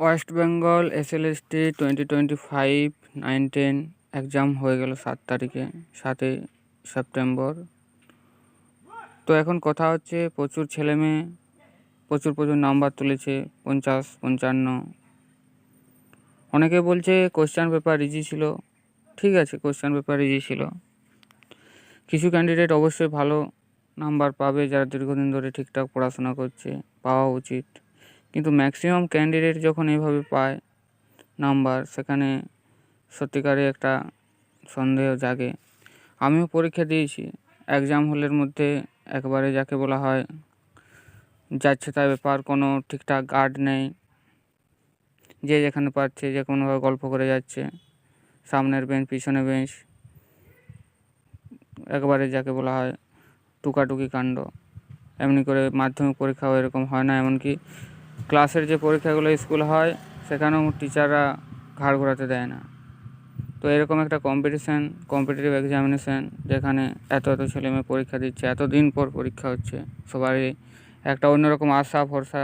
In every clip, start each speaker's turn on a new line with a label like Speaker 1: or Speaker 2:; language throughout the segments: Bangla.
Speaker 1: ওয়েস্ট বেঙ্গল SLST 2025 9-10 এক্সাম হয়ে গেল 7 তারিখে, 7 সেপ্টেম্বর। তো এখন কথা হচ্ছে, প্রচুর ছেলেমেয়ে প্রচুর নাম্বার তুলেছে, 50, 55। অনেকে বলছে কোশ্চেন পেপার ইজি ছিল। ঠিক আছে, কোশ্চেন পেপার ইজি ছিল। কিছু ক্যান্ডিডেট অবশ্যই ভালো নাম্বার পাবে, যারা দীর্ঘদিন ধরে ঠিকঠাক পড়াশোনা করছে, পাওয়া উচিত। কিন্তু ম্যাক্সিমাম ক্যান্ডিডেট যখন এভাবে পায় নাম্বার, সেখানে সত্যিকারে একটা সন্দেহ জাগে। আমিও পরীক্ষা দিয়েছি। এক্সাম হলের মধ্যে একবারে যাকে বলা হয় যাচ্ছে তার ব্যাপার, কোনো ঠিকঠাক গার্ড নেই। যে যেখানে পাচ্ছে যে কোনোভাবে গল্প করে যাচ্ছে, সামনের বেঞ্চ পিছনে বেঞ্চ, একবারে যাকে বলা হয় টুকাটুকি কাণ্ড। এমনি করে মাধ্যমিক পরীক্ষাও এরকম হয় না, এমনকি ক্লাসের যে পরীক্ষাগুলো স্কুল হয় সেখানেও টিচাররা ঘাড় ঘোরাতে দেয় না। তো এরকম একটা কম্পিটিটিভ এক্সামিনেশান, যেখানে এত ছেলেমেয়ে পরীক্ষা দিচ্ছে, এতদিন পর পরীক্ষা হচ্ছে, সবারই একটা অন্যরকম আশা ভরসা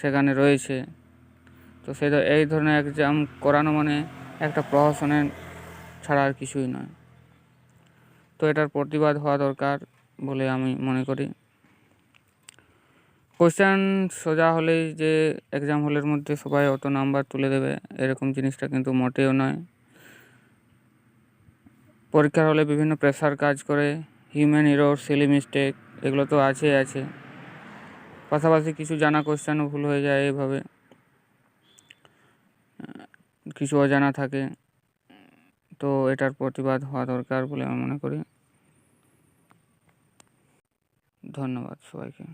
Speaker 1: সেখানে রয়েছে। তো এই ধরনের এক্সাম করানো মানে একটা প্রহসনের ছাড়া আর কিছুই নয়। তো এটার প্রতিবাদ হওয়া দরকার বলে আমি মনে করি। কোশ্চেন সোজা হলেই যে এক্সাম হলের মধ্যে সবাই অত নাম্বার তুলে দেবে, এরকম জিনিসটা কিন্তু মোটেও নয়। পরীক্ষার হলে বিভিন্ন প্রেশার কাজ করে, হিউম্যান এরর, সিলি মিস্টেক, এগুলো তো আছে। পাশাপাশি কিছু জানা কোশ্চেনও ভুল হয়ে যায়, এভাবে কিছু অজানা থাকে। তো এটার প্রতিবাদ হওয়া দরকার বলে আমি মনে করি। ধন্যবাদ সবাইকে।